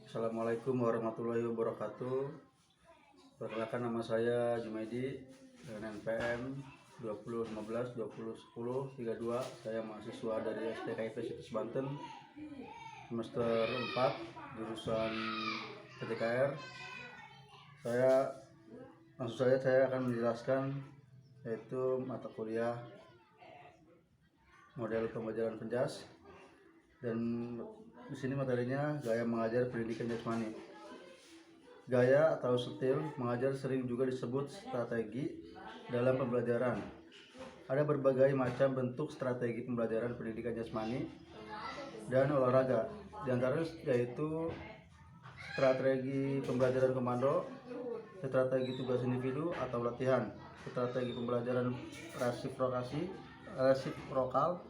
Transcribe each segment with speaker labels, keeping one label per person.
Speaker 1: Assalamualaikum warahmatullahi wabarakatuh. Perkenalkan, nama saya Jumaidi dengan NPM 2015 2010 32. Saya mahasiswa dari STKIP Situs Banten semester 4 jurusan PTKR. Saya akan menjelaskan yaitu mata kuliah model pembelajaran penjas, dan di sini materinya gaya mengajar pendidikan jasmani. Gaya atau stil mengajar sering juga disebut strategi dalam pembelajaran. Ada berbagai macam bentuk strategi pembelajaran pendidikan jasmani dan olahraga. Di antaranya yaitu strategi pembelajaran komando, strategi tugas individu atau latihan, strategi pembelajaran resiprokal,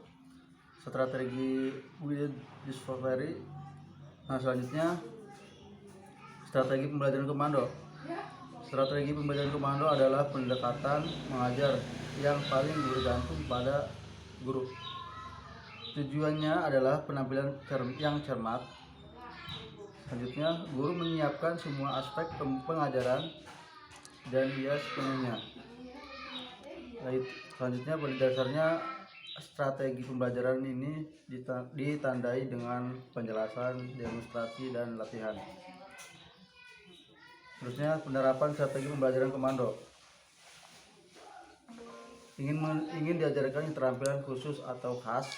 Speaker 1: strategi with discovery. Selanjutnya strategi pembelajaran komando. Strategi pembelajaran komando adalah pendekatan mengajar yang paling bergantung pada guru. Tujuannya adalah penampilan yang cermat. Selanjutnya, guru menyiapkan semua aspek pengajaran dan dia sepenuhnya. Selanjutnya, pada dasarnya strategi pembelajaran ini ditandai dengan penjelasan, demonstrasi, dan latihan. Terusnya, penerapan strategi pembelajaran komando. Ingin diajarkan keterampilan khusus atau khas,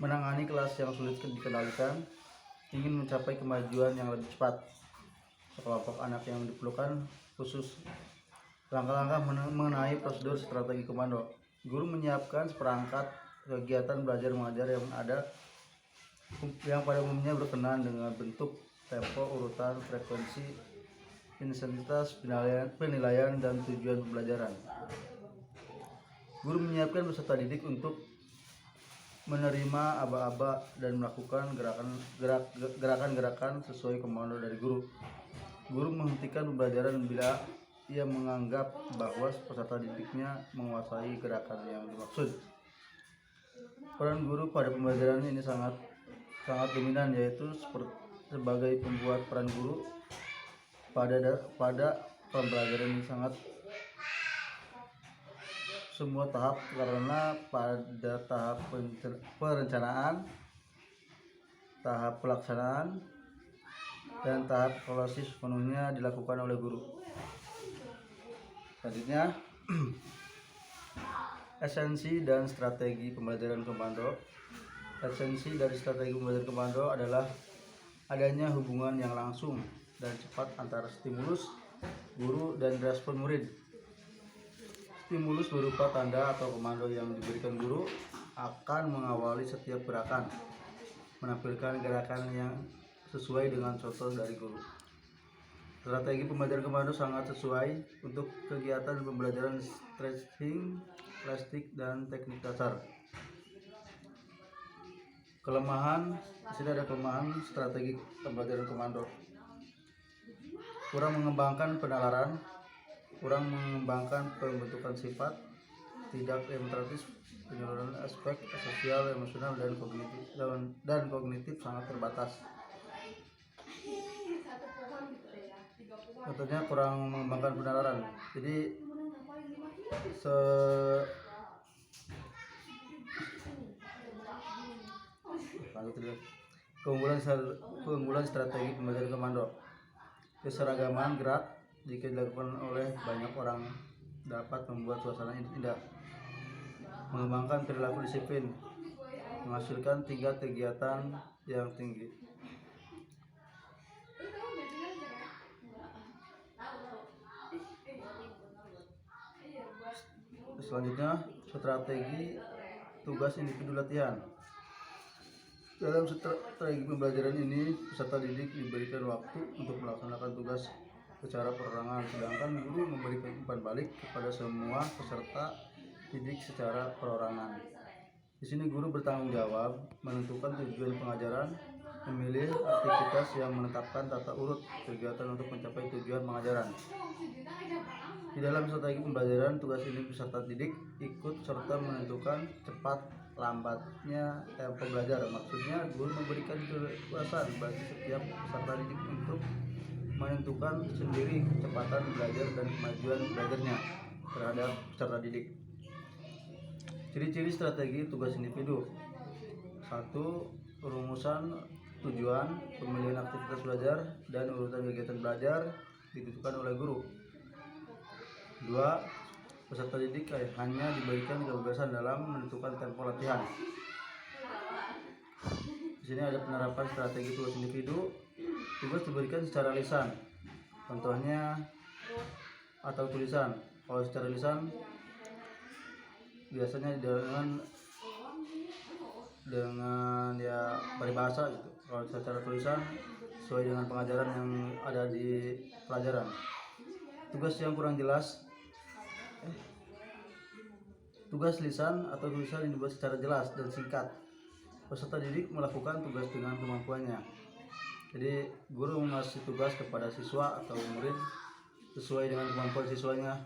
Speaker 1: menangani kelas yang sulit dikendalikan, ingin mencapai kemajuan yang lebih cepat. Sekelompok anak yang diperlukan khusus. Langkah-langkah mengenai prosedur strategi komando. Guru menyiapkan seperangkat kegiatan belajar mengajar yang pada umumnya berkenaan dengan bentuk, tempo, urutan, frekuensi, intensitas, penilaian, dan tujuan pembelajaran. Guru menyiapkan peserta didik untuk menerima aba-aba dan melakukan gerakan-gerakan sesuai komando dari guru. Guru menghentikan pembelajaran bila ia menganggap bahwa peserta didiknya menguasai gerakan yang dimaksud. Peran guru pada pembelajaran ini sangat dominan, yaitu sebagai pembuat. Peran guru pada pembelajaran ini sangat semua tahap, karena pada tahap perencanaan, tahap pelaksanaan, dan tahap evaluasi sepenuhnya dilakukan oleh guru. Selanjutnya, esensi dan strategi pembelajaran komando. Esensi dari strategi pembelajaran komando adalah adanya hubungan yang langsung dan cepat antara stimulus guru dan respon murid. Stimulus berupa tanda atau komando yang diberikan guru akan mengawali setiap gerakan, menampilkan gerakan yang sesuai dengan contoh dari guru. Strategi pembelajaran komando sangat sesuai untuk kegiatan pembelajaran stretching, plastik, dan teknik dasar. Kelemahan, di sini ada kelemahan strategi pembelajaran komando. Kurang mengembangkan penalaran, kurang mengembangkan pembentukan sifat, tidak demonstratif, penyaluran aspek sosial, emosional, dan kognitif sangat terbatas. Contohnya kurang mengembangkan penalaran. Jadi keunggulan strategi pembelajaran komando. Keseragaman gerak jika dilakukan oleh banyak orang dapat membuat suasana indah. Mengembangkan perilaku disiplin, menghasilkan tingkat kegiatan yang tinggi. Selanjutnya, strategi tugas individu latihan. Dalam strategi pembelajaran ini, peserta didik diberikan waktu untuk melaksanakan tugas secara perorangan, sedangkan guru memberikan umpan balik kepada semua peserta didik secara perorangan. Di sini guru bertanggung jawab menentukan tujuan pengajaran, memilih aktivitas yang menetapkan tata urut kegiatan untuk mencapai tujuan pengajaran. Di dalam strategi pembelajaran, tugas ini peserta didik ikut serta menentukan cepat lambatnya tempo belajar. Maksudnya guru memberikan keleluasaan bagi setiap peserta didik untuk menentukan sendiri kecepatan belajar dan kemajuan belajarnya terhadap peserta didik. Ciri-ciri strategi tugas individu. 1. Rumusan tujuan, pemilihan aktivitas belajar, dan urutan kegiatan belajar ditentukan oleh guru. 2. Peserta didik hanya diberikan kebebasan dalam menentukan tempo latihan. Di sini ada penerapan strategi tugas individu. Tugas diberikan secara lisan, contohnya atau tulisan. Kalau secara lisan biasanya dengan ya peribahasa gitu. Kalau secara tulisan sesuai dengan pengajaran yang ada di pelajaran. Tugas yang kurang jelas, tugas lisan atau tulisan yang dibuat secara jelas dan singkat. Peserta didik melakukan tugas dengan kemampuannya. Jadi guru mengasih tugas kepada siswa atau murid sesuai dengan kemampuan siswanya.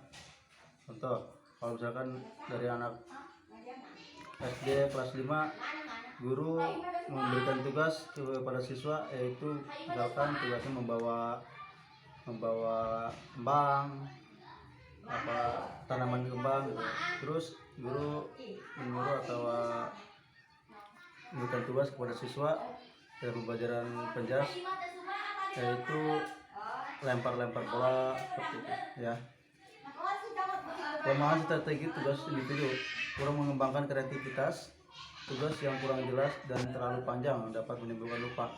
Speaker 1: Contoh, kalau misalkan dari anak SD kelas 5, guru memberikan tugas kepada siswa, yaitu misalkan tugasnya membawa kembang, tanaman kembang gitu. Terus guru menyuruh atau memberikan tugas kepada siswa dalam pembelajaran penjas, yaitu lempar bola seperti itu ya. Kelemahan strategi tugas individu: kurang mengembangkan kreativitas. Tugas yang kurang jelas dan terlalu panjang dapat menimbulkan lupa.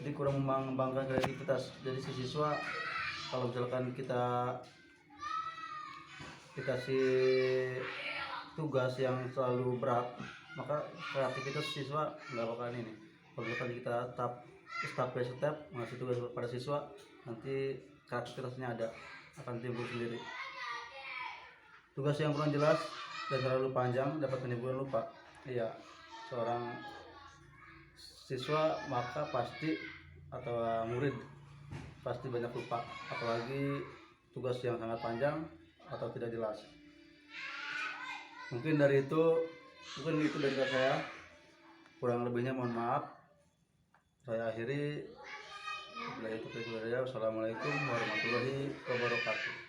Speaker 1: Jadi kurang mengembangkan kreativitas. Jadi si siswa kalau misalkan kita dikasih tugas yang terlalu berat, maka kreativitas siswa nggak bakalan ini. Kalau misalkan kita step by step ngasih tugas kepada siswa, nanti kreativitasnya akan timbul sendiri. Tugas yang kurang jelas dan terlalu panjang dapat menimbulkan lupa. Iya, seorang siswa maka pasti atau murid pasti banyak lupa, apalagi tugas yang sangat panjang atau tidak jelas. Mungkin itu dari saya. Kurang lebihnya mohon maaf. Saya akhiri. Wassalamualaikum warahmatullahi wabarakatuh.